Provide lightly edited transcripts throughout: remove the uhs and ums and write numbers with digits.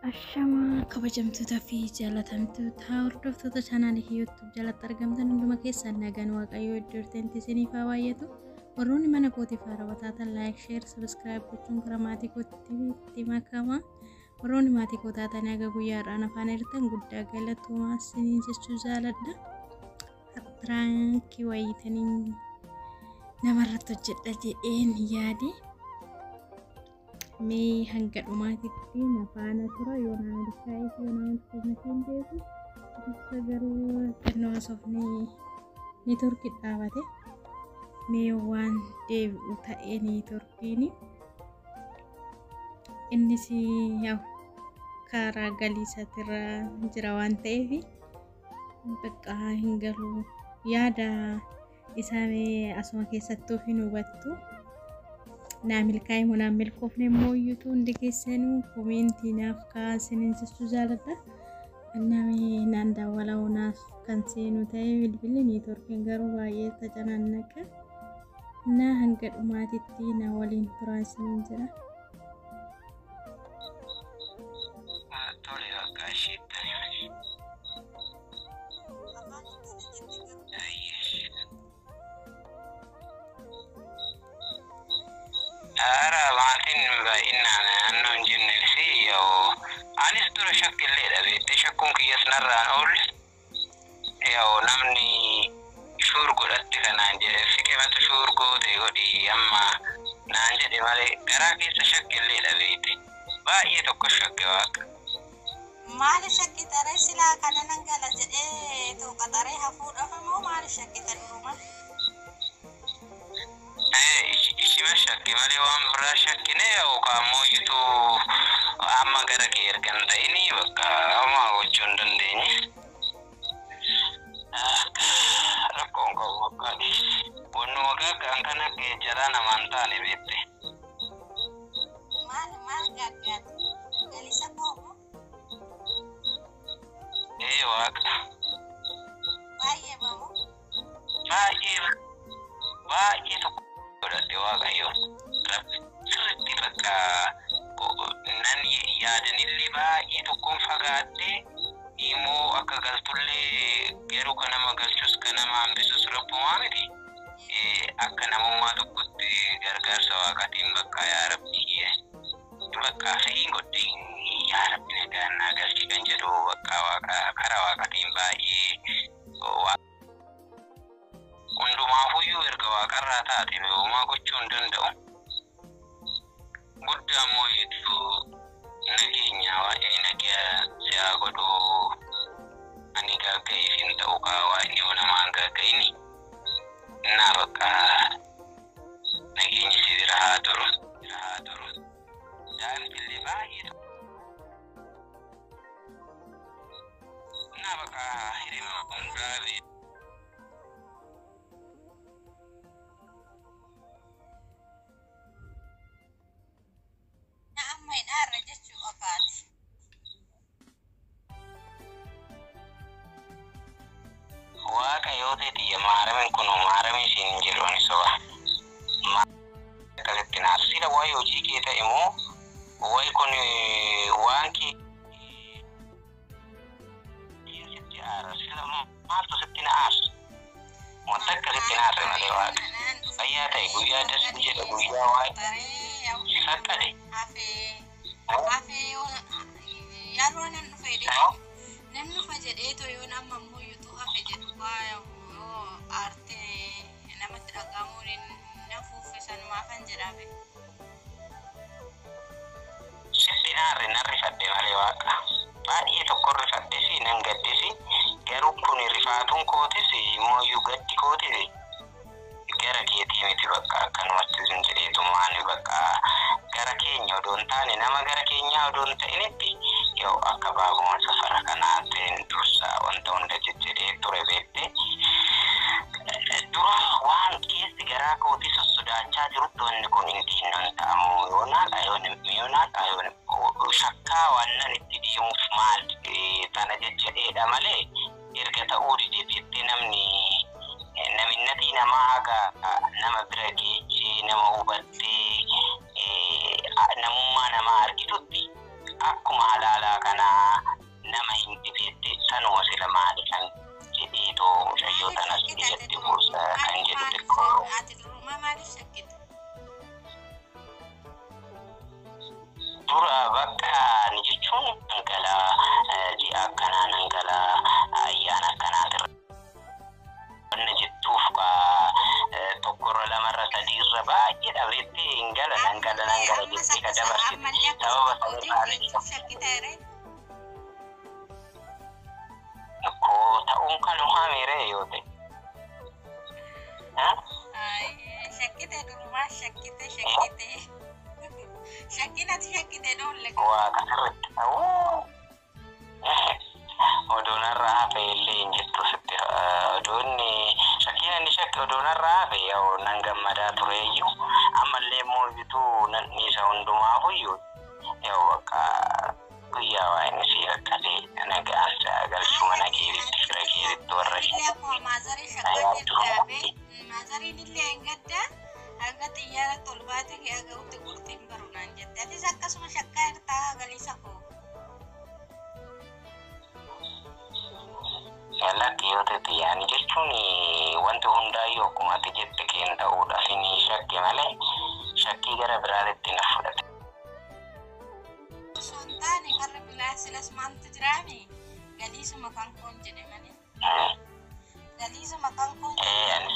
Ashama kabajamtoota fi jaalatamtoota hordoftoota chaanaalii YouTube jalatti argamtan hunduma keessan nagaan Waaqayyoo iddoo jirtanitti isiniif haa baay'atu. Warroonni mana kootiif haarawwataa ta'an like, share, subscribe gochuun karaa maatii kootiitti makama. Warroonni maatii koo taatan egaa guyyaa har'aan afaan hirtan guddaa galatoomaa isiniin jechuu jaaladha. Har'aankii wayitanii namarratti hojjedha jedheen yaade. Mee hanga dhumaatitti nafaana tura yoonaan ilkaa'eef yoonaan ilkaa'eef beeku isa garuu xinnoo asofnee neetworkii dhaabate mee waan deebi'u ta'ee neetworkiin innis yaw karaa galiisaatirra jira waan ta'eef bakka hin galu yaada isaa mee asuma keessattuu hin hubattu. Naamil kaay naamil kofne mooyyutu hundi keessanuu koomeentii naaf kaasiniin jechuu jaaladha. Annami naan daawwala naaf kan seenu ta'ee bilbilli neetworkiin garuu baay'ee tajaajilanaqa. Na hanga dhumaatitti na waliin turaa isiniin jira. Ara maatiin baay'inaan naannoon jennesi yoo anis dura shakkilleedha beekte shakkuun kiyyas narraan oolle yoo namni shuur godhatte kanaan jedhe siqematu shuur goote godhi amma naan jedhe malee garaa keessa shakkilleedha beekte baay'ee tokko shakke waaqa. Maali shakkitare silaa kana nan gala jedhee tuuqataree hafuudhaaf immoo maali shakkitare duruma? Shakki malee waan biraa shakkine yookaan mooyitu amma gara kee ergan ta'ini bakka amma gochuu hin dandeenye. Rakkoon qabu bakkaadhi. Wanni waggaa kan akka jaraa namaan taane beekte. Maal gaggaati? Galisa koomu? Waaqa. Baay'ee bamu? Baay'ee tokko. Godhate Waaqayyo sirriitti bakka nan yaadanillee baay'ee tokkoon fagaatte immoo akka galtullee garuu kan nama galchus kan nama hambisus rabbumaa miti akka namummaa tokkotti gargaarsa Waaqaatiin bakka yaa Rabbi bakka fe'iin godhee yaa Rabbi nagaan naa galchi kan jedhu bakka karaa Waaqaatiin baay'ee hundumaafuu erga waaqarraa taate uumaa gochuu hin danda'u. Guddaa mooyitu nageenya waa'ee nagaa si'aa godhuu ani gagga'eef hin ta'u kaawaa inni yoo namaan gagga'ini naa bakka nageenya si bira haa turu. Daa'imtillee baay'ee naa bakka hirima hundaa beeku. Waaqayyo ta'e maaramin kun maaramin siin jedhani soba. Kalatti naasira waa'ee hojii kee ta'e moo waa'ee kun waan kee sitti aara sila maaltu sitti na aarsa. Wanta akkasitti na aarre malee waaqa. Fayyaa ta'e guyyaa dasii jedha guyyaa waa'ee si fakkate. Hafee yeroo nan dhufe jedhee toyoon amma mooyyutu hafe jedhu yoo aartee namatti dhagahamuun nafuufe sanumaafan jedhame. Sitti nan rifadhe malee waaqa. Baay'ee tokko rifadhe si nan gadde si garuu kun rifaatuun kootis mooyyuu gaddi kootis gara keetii miti bakka akkanumatti sin jedheetumaan bakka gara keenya odoon taane nama gara keenyaa odoon ta'initti yoo akka baabuma safara kanaa ta'een dursa wanta hunda jejjedhee ture beekte dura waan keessi garaa kootii sossodaachaa jirutti wanni kun hin diinnan ta'amu yoonaadha shakkaa waan itti deemuuf maal tana jejjedheedha malee erga ta'uu dide naminnati nama haga nama bira geejjee nama hubattee namummaa nama argitutti akkuma halaalaa kana nama hin difetti sanuma sila maali kan jedhiitoo mucayyoo tanas biyyatti buusa kan jedhu xiqqoo. Ati durumaa maaliif shakkite? Dura bakka ni jechuun dhangala'aa ji'a akkanaa dhangala'aa ayyaana akkanaatirra wanna jettuuf tokkorra lamarra sadiirra baay'ee dhabeetti hin gala jettee ka dabarsite sababa sanirraa akkoo ta'uun kan hameeree yoo ta'e. Shakkite durumaa shakkite. Shakkinati shakkite dholle. Waa kanarratti ta'uu odoonarraa hafe illee hin jettu sitti odoonni shakkiin inni shakke odoonarraa hafe yoo nan gammadaa tureeyyuu ammallee immoo bituu nan dhiisa hundumaafuyyuu yoo bakka guyyaa waa inni si rakkatee nagaansa galchuu mana keeritti fira keeritti warra maazariin illee hin gadda hanga xiyyaara tolbaate haga'utti qurxiin barunaan jette atis akkasuma shakkaa irtaa galisa koo. Lakki yoo ta'e yaani jechuun wanti hundaayyuu akkuma ati jette keen ta'uudhaaf ni shakke malee shakkii gara biraatti na fudhate. Sontaani karra bilaa silas maaltu jiraami galiisuma kan koon jedhe malee. Galiisuma kan koon. Ani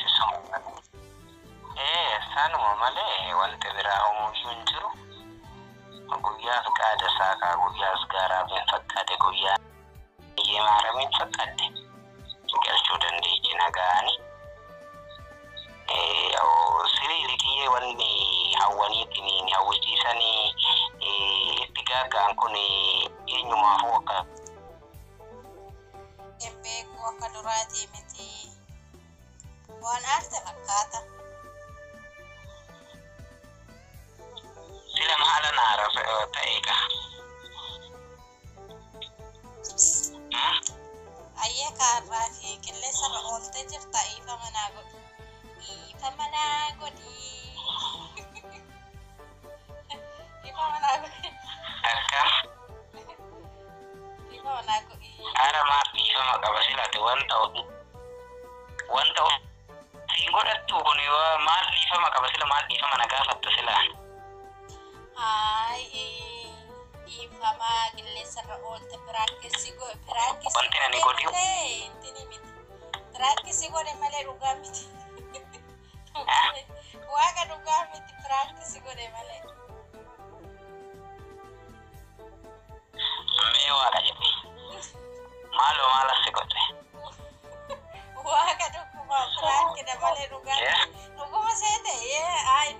sanuma malee wanti biraa uumuyyuu hin jiru. Guyyaaf qaada saakaa guyyaas gaaraaf hin fakkaate guyyaa biyyee maaramiin fakkaate. Galchuu dandeechi nagaani siriiri kiyyee wanni hawwaniitiin hawwisiisanii itti gaaga'an kun eenyumaafuu akka beeku akka duraatii miti waan aarte fakkaata sila maala naara ta'eega. Ayyee kaarraa fi qilleensa irra ooltee jirta ifa manaa godhi. Ifa manaa godhi. Ifa manaa godhi. Akkam? Ifa manaa godhi. Haara maaf ifama qaba silaati wanta siin godhattu kun maal ifama qaba sila maal ifama na gaafatta silaan. Ifama qilleensa irra oolte piraakisi godhe piraakisi. Wanti ani godhi. Intini miti. Piraakisi godhe malee dhugaa miti. Waaqa dhugaa miti piraakisi godhe malee. Mee waaqa jedhe. Maaloo maala si godhe. Waaqa dhuguma piraakidha malee dhugaa. Dhuguma seete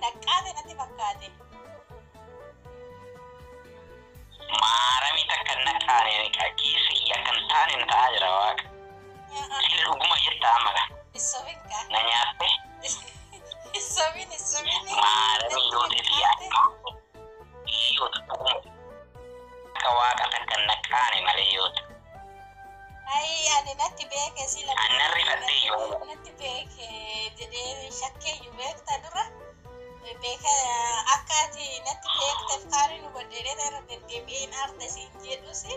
dhaqqaate natti fakkaate. Maarami takka naqaane kiisi yakkan taane ta'a jira waaqa. Sila dhuguma jetta amala. Isominka. Na nyaatte. Isomin. Maarami yoo ta'e yaaddu. Yoo dhuguma. Akka waaqa takka naqaane malee yoo ta'e. Ani natti beeke sila. Annarri fadhee yoo. Natti beeke jedhee shakkee yoo beekta dura. Beeka akka ati natti beekteef kaanii nu godheedha irra deddeebi'ee hin aarte siin jedhusi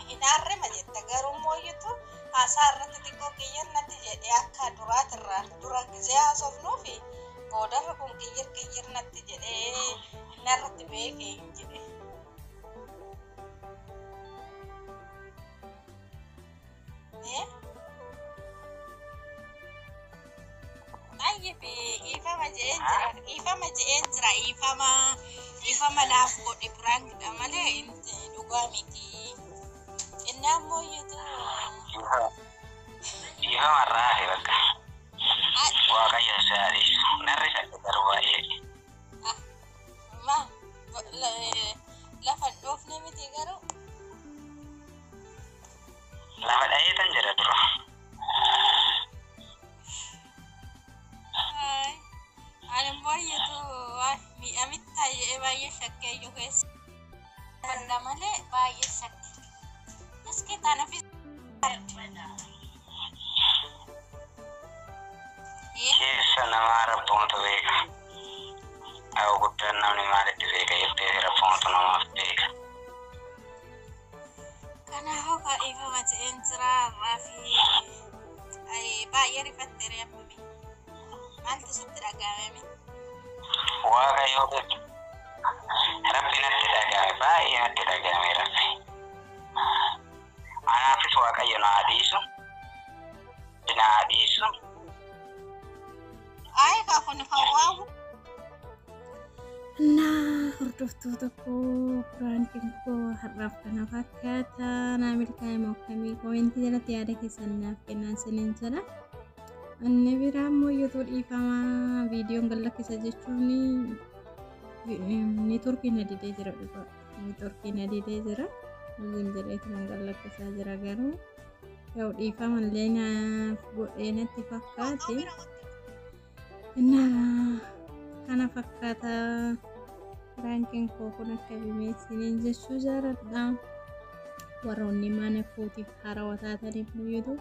hin aarrema jetta garuu mooyyatu haasaa irratti xiqqoo qiyyar natti jedhe akka duraatirraa dura gisee haasofnuufi boodarra kun qiyyar natti jedhee inni irratti beeke hin jedhe. Ifama je'een jira ifama naaf godhe piraankiidha malee dhugaa miti inni ammoo iyyuu ifama raafe bakka waaqayyo saadhiisu narri sadde garbaay'ee lafa dhoofne miti garuu lafa dhaheetan jira dura. Mi'aamitti baay'ee shakkee iyyuu keessa. Banda malee baay'ee shakkee. Iski tanaafis. Keessa nama rabboomtu beeka. Haa guddaan namni maalitti beeka jettee rabboomtu namaaf beeka. muka ifa macam entra rafi bayar ifatteri apa mi mantu setir agame mi waaqayyo rabbi natti dhagame baay'ee natti dhagame rabbi anaafis waaqayyo na adiisu ay kakun fawahu Nah, hordoftoota koo prankiin koo har'aaf kana fakkaata. Naamil kaa'ee mokamii komentii jalatti yaada keessan naaf kennaa isiniin jedha. Inni biraa immoo yoo dhiifamaa viidiyoon galakkisa jechuun neetworkiin adidee jira dhufa. Neetworkiin adidee jira. Isin jedheetu kan galakkisaa jira garuu yoo dhiifamallee naaf godhee natti fakkaate. Nah, kana fakkaata ranking koo kun akka bimeessiniin jechuu jaaladha. Warroonni mana kootiif haarawaa taataniif muyyatu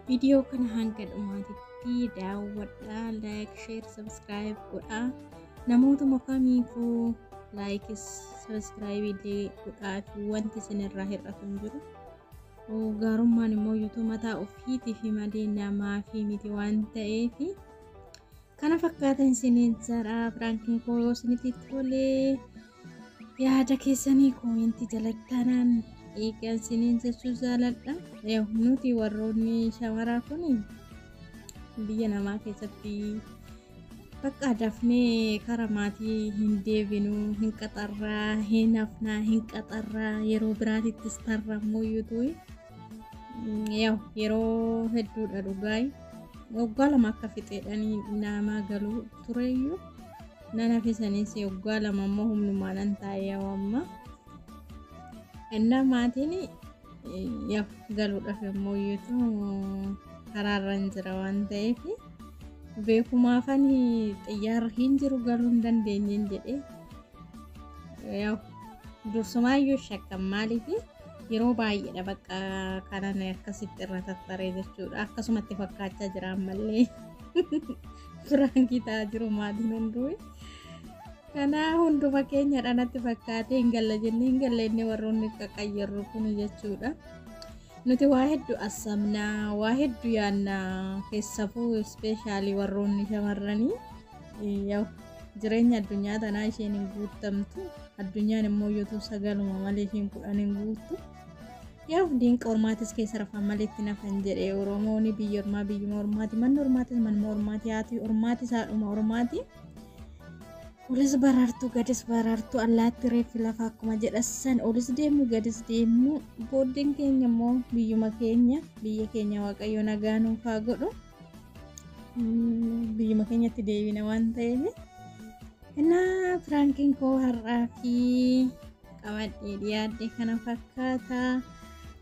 viidiyoo kana hanga dhumaatitti daawwadhaa, like, share, subscribe godhaa. Namootuma kamiifuu like, subscribe illee godhaa fi wanti isinirraa hir'atu hin jiru. Gaarummaan immoo yoo mataa ofiitiif malee namaa fi miti waan ta'eef kana fakkaatan isiniin jara. Prankiin koo yoo isinitti tolee yaada keessanii komentii jalatti eegan isiniin jechuu jaaladha. Nuti warroonni shamaraa kun biyya namaa keessatti bakka dafnee karaa maatii hin deebinu, hin qaxarraa, hin hafnaa, hin qaxarraa, yeroo biraatittis tarrammoo yeroo hedduudha dhugaay. Waggaa lama akka fixeedhanii nama galuu tureyyuu nana fisanis waggaa lama immoo humnumaan taa'ee amma maatiin galuudhaaf immoo karaarra hin jira waan ta'eef beekumaafan xiyyaarra hin jiru galuu hin dandeenye jedhee dursumaayyuu shakkan maaliif yeroo baay'eedha bakka kanan akkasitti irra tattaree jechuudha. Akkasumatti fakkaachaa jira ammallee firaankii ta'aa jiru maatiin hunduu. Kana hunduma keenyadha natti fakkaatee hin galla jennee hin galle inni warroonni qaqqayyarru kun jechuudha. Nuti waa hedduu assamnaa, waa hedduu yaannaa, keessafuu ispeeshaalii warroonni shamarranii jireenya addunyaa tanaa isheen hin guutamtu. Addunyaan immoo yoo sagaluma malee isheen 10 hin guuttu. Dinqa ormaatis keessa rafan malee itti nafan jedhee Oromooni biyya ormaa biyyuma ormaati, manni ormaatis manuma ormaati, haati ormaatis haadhuma ormaati. Olis baraartuu gadis baraartuu allaatti reeffi lafa akkuma jedhasan olis deemnu gadis deemnu booddeen keenya immoo biyyuma keenya biyya keenya waaqayyo nagaa nuuf haa godhu. Biyyuma keenyatti deebina waan ta'eef prankiin koo har'aa fi qabadhee dhiyaadhe kana fakkaata.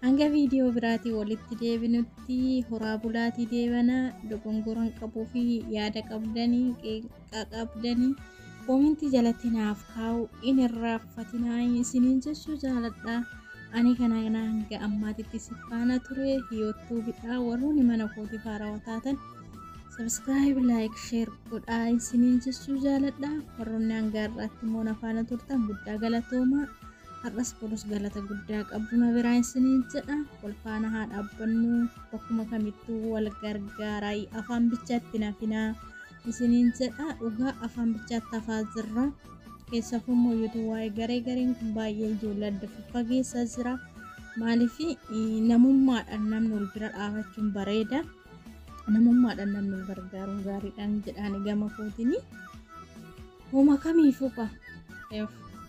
Hanga viidiyoo biraatii walitti deebinutti horaa bulaatii deebana. Dogongoran qabuu fi yaada qabdanii qeeqaa qabdanii komentii jalatti naaf kaa'u in irraaffatinaa isiniin jechuu jaaladha. Ani kana hanga ammaatitti si faana ture hiyyootuu bidhaa warroonni mana kootiif haarawaa taatan subscribe, like, share godhaa isiniin jechuu jaaladha. Warroonni hanga har'aatti immoo na faana turtan guddaa galatoomaa. Har'as bolos galata guddaa qabduma biraa isiniin jedha. Wal faana haa dhaabbannu, bakkuma kamittuu wal gargaaraa, afaan bichaatti nafinaa isiniin jedha. Dhugaa afaan bichaatti hafaa jirra. Keessafuu immoo waa'ee gareen kun baay'ee ijoollee adda fageessaa jira. Maaliif namummaadhaan namni wal bira dhaabachuun bareeda. Namummaadhaan namni wal gargaaruun gaariidhaan jedhaan gama kootiin hooma kamiifuu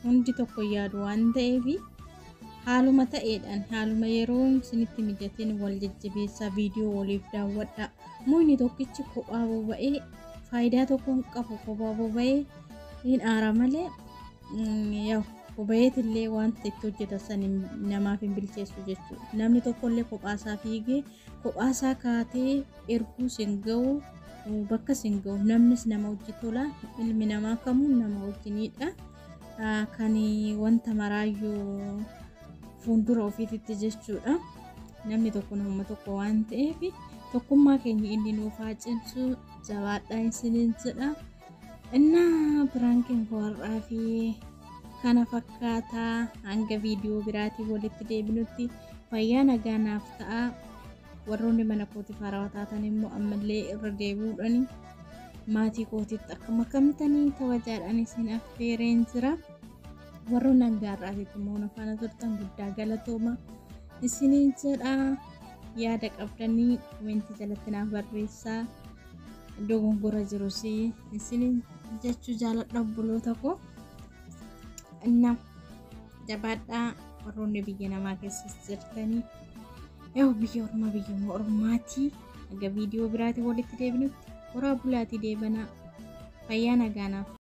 hundi tokko yaadu waan ta'eef haaluma ta'eedhaan haaluma yeroo isinitti mijateen wal jajjabeessaa viidiyoo waliif daawwadha. Muyni tokkichi kophaa boba'ee faayidaa tokko hin qabu. Kophaa boba'ee hin aara malee boba'eetillee wanta itti hojjetan namaaf hin bilcheessu jechuudha. Namni tokkollee kophaasaa fiigee kophaasaa kaatee erguus hin ga'u, bakkas hin ga'u. Namnis nama wajji tola, ilmi namaa kamuu nama wajjinidha. Kan wanta maraayyuu fuuldura ofiitti jechuudha. Namni tokko nama tokko waan ta'eef tokkummaa keenya inni nuuf haa cimsu jabaadhaa isiniin jedha. Prankiin koo har'aa fi kana fakkaataa hanga viidiyoo biraatii walitti deebinutti fayyaa nagaa naaf ta'a. Warroonni mana kootii faarawaa taatan immoo ammallee irra deebi'uudhaan maatii kootiitti akka makamtanii kabajaadhaan isin affeereen jira. Warroonni hangaarraatitti immoo na faana turtan guddaa galatooma isiniin jedha. Yaada qabdanii komentii jalatti naaf barreessaa. Dogongora jirus isiniin jechuu jaaladha obboloota koo. Inna jabaadhaa warroonni biyya namaa keessas jirtanii biyya ormaatii aga viidiyoo biraatii walitti deebinutti horaa bulaatii deebanaa fayyaa nagaa naaf